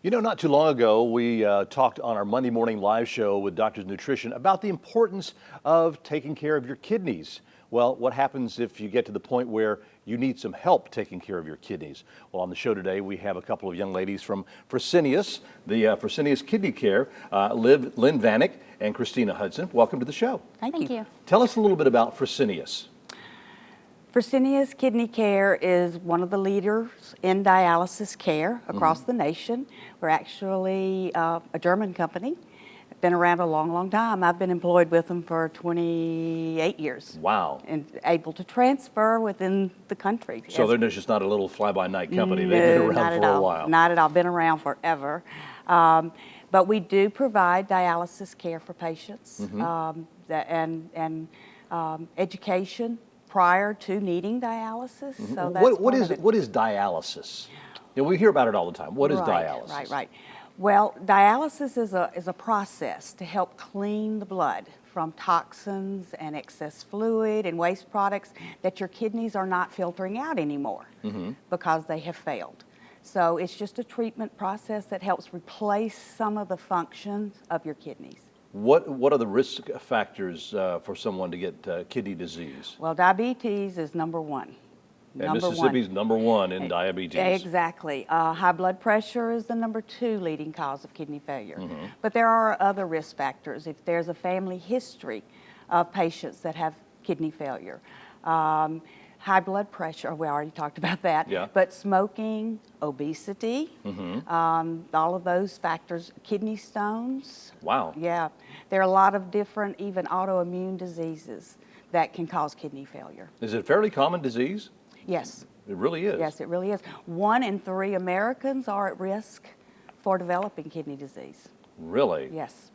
You know, not too long ago, we talked on our Monday morning live show with Doctors Nutrition about the importance of taking care of your kidneys. Well, what happens if you get to the point where you need some help taking care of your kidneys? Well, on the show today, we have a couple of young ladies from Fresenius, the Fresenius Kidney Care, Lynn Vanek and Christina Hudson. Welcome to the show. Thank you. Tell us a little bit about Fresenius. Fresenius Kidney Care is one of the leaders in dialysis care across the nation. We're actually a German company. Been around a long, long time. I've been employed with them for 28 years. Wow. And able to transfer within the country. So they're just not a little fly-by-night company. They've been around for a while. Not at all. Been around forever. But we do provide dialysis care for patients and education prior to needing dialysis. So that's what is dialysis? You know, we hear about it all the time. What is dialysis? Right. Well, dialysis is a process to help clean the blood from toxins and excess fluid and waste products that your kidneys are not filtering out anymore because they have failed. So it's just a treatment process that helps replace some of the functions of your kidneys. What are the risk factors for someone to get kidney disease? Well, diabetes is number one. And Mississippi's number one in diabetes. Exactly. High blood pressure is the number 2 leading cause of kidney failure. But there are other risk factors. If there's a family history of patients that have kidney failure, high blood pressure, we already talked about that, but smoking, obesity, all of those factors, kidney stones. Wow. Yeah. There are a lot of different, even autoimmune diseases that can cause kidney failure. Is it a fairly common disease? Yes. It really is? Yes, it really is. 1 in 3 Americans are at risk for developing kidney disease. Really? Yes.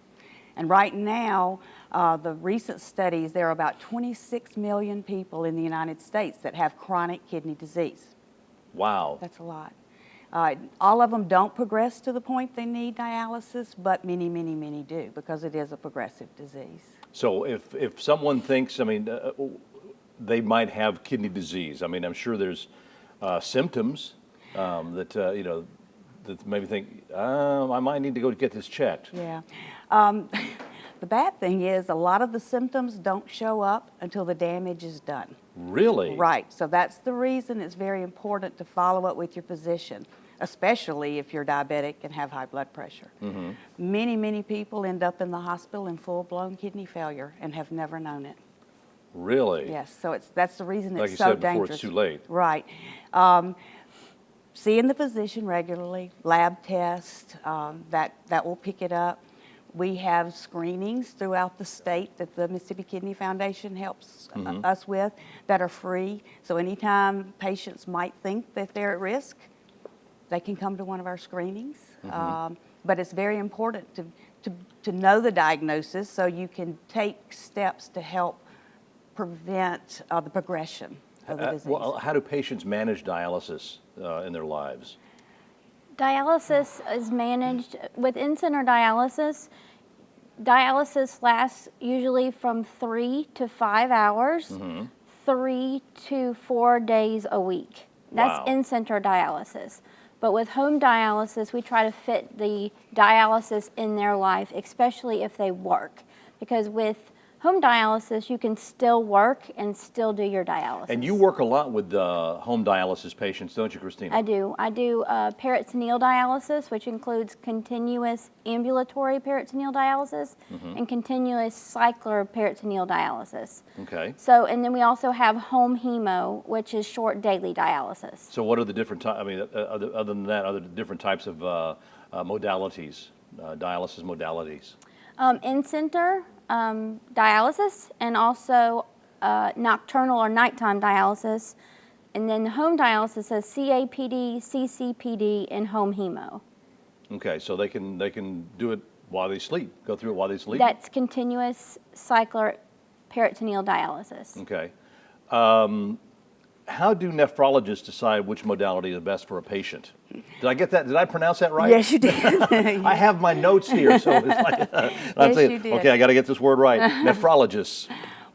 And right now, the recent studies, there are about 26 million people in the United States that have chronic kidney disease. Wow. That's a lot. All of them don't progress to the point they need dialysis, but many, many, many do because it is a progressive disease. So if someone thinks, I mean, they might have kidney disease, I mean, I'm sure there's symptoms that, you know, that maybe think, I might need to go get this checked. Yeah. The bad thing is a lot of the symptoms don't show up until the damage is done. Really? Right. So that's the reason it's very important to follow up with your physician, especially if you're diabetic and have high blood pressure. Many, many people end up in the hospital in full-blown kidney failure and have never known it. Really? Yes. So that's the reason like it's so said dangerous. Before it's too late. Right. Seeing the physician regularly, lab tests, that will pick it up. We have screenings throughout the state that the Mississippi Kidney Foundation helps us with that are free. So anytime patients might think that they're at risk, they can come to one of our screenings. But it's very important to know the diagnosis so you can take steps to help prevent the progression of the disease. Well, how do patients manage dialysis in their lives? Dialysis is managed with in-center dialysis. Dialysis lasts usually from 3 to 5 hours, 3 to 4 days a week. That's in-center dialysis. But with home dialysis, we try to fit the dialysis in their life, especially if they work. Because with home dialysis, you can still work and still do your dialysis. And you work a lot with home dialysis patients, don't you, Christina? I do. I do peritoneal dialysis, which includes continuous ambulatory peritoneal dialysis and continuous cycler peritoneal dialysis. Okay. So, and then we also have home hemo, which is short daily dialysis. So what are the different types, I mean, other than that, other different types of modalities, dialysis modalities? In-center dialysis and also nocturnal or nighttime dialysis. And then home dialysis is CAPD, CCPD, and home hemo. Okay, so they can do it while they sleep, go through it while they sleep? That's continuous cycler peritoneal dialysis. Okay. How do nephrologists decide which modality is best for a patient? Did I get that? Did I pronounce that right? Yes, you did. I have my notes here, so it's like I'm saying, you did. okay, I got to get this word right. Nephrologists.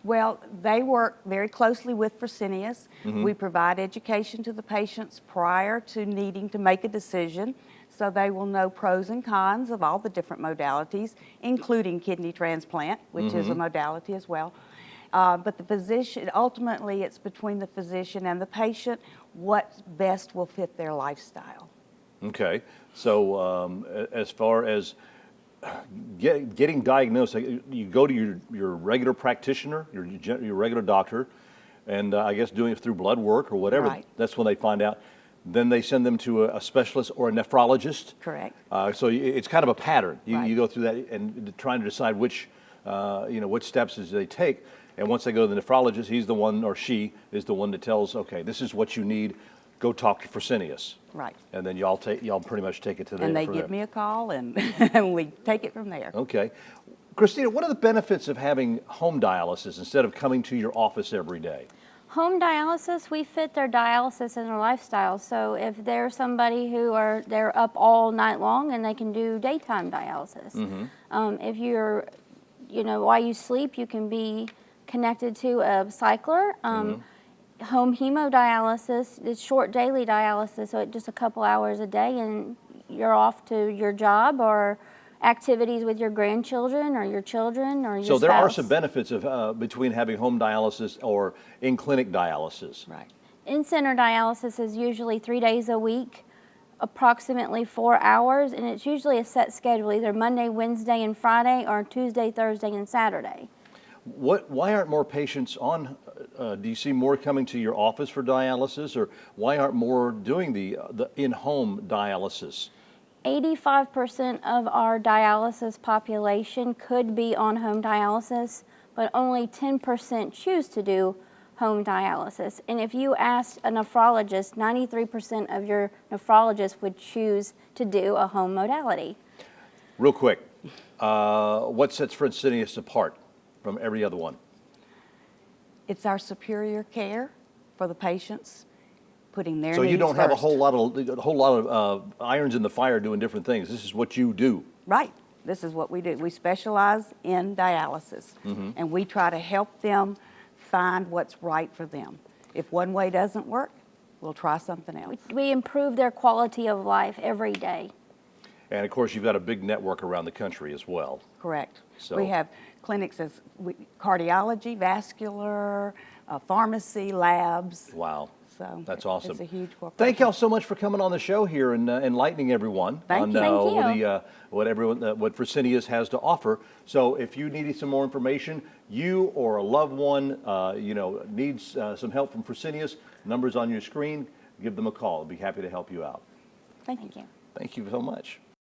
Well, they work very closely with Fresenius. We provide education to the patients prior to needing to make a decision. So so they will know pros and cons of all the different modalities, including kidney transplant, which is a modality as well. But the physician, ultimately, it's between the physician and the patient what best will fit their lifestyle. Okay, so as far as getting diagnosed, you go to your regular practitioner, your regular doctor, and I guess doing it through blood work or whatever. Right. That's when they find out. Then they send them to a specialist or a nephrologist. Correct. So it's kind of a pattern. Right. You go through that and trying to decide which steps they take. And once they go to the nephrologist, he's the one, or she is the one that tells, okay, this is what you need. Go talk to Fresenius. Right. And then y'all pretty much take it to the. And they give me a call, and we take it from there. Okay. Christina, what are the benefits of having home dialysis instead of coming to your office every day? Home dialysis, we fit their dialysis in their lifestyle. So if there's somebody they're up all night long and they can do daytime dialysis. If you're, while you sleep, you can be connected to a cycler. Home hemodialysis is short daily dialysis, so just a couple hours a day, and you're off to your job or activities with your grandchildren or your children or your So there are spouse. some benefits of between having home dialysis or in-clinic dialysis. Right. In-center dialysis is usually 3 days a week, approximately 4 hours, and it's usually a set schedule, either Monday, Wednesday, and Friday, or Tuesday, Thursday, and Saturday. Why aren't more patients on? Do you see more coming to your office for dialysis, or why aren't more doing the in-home dialysis? 85% of our dialysis population could be on home dialysis, but only 10% choose to do home dialysis. And if you asked a nephrologist, 93% of your nephrologists would choose to do a home modality. Real quick, what sets Fresenius apart from every other one? It's our superior care for the patients, putting their So needs you don't have a first. whole lot of irons in the fire doing different things. This is what you do. Right. This is what we do. We specialize in dialysis, and we try to help them find what's right for them. If one way doesn't work, we'll try something else. We improve their quality of life every day. And of course, you've got a big network around the country as well. Correct. So- We have clinics as cardiology, vascular, pharmacy, labs. Wow. So That's awesome. It's a huge corporation. Thank y'all so much for coming on the show here and enlightening everyone Thank on you. Thank you. what Fresenius has to offer. So if you need some more information, you or a loved one needs some help from Fresenius, numbers on your screen, give them a call. I'll be happy to help you out. Thank you. Thank you so much.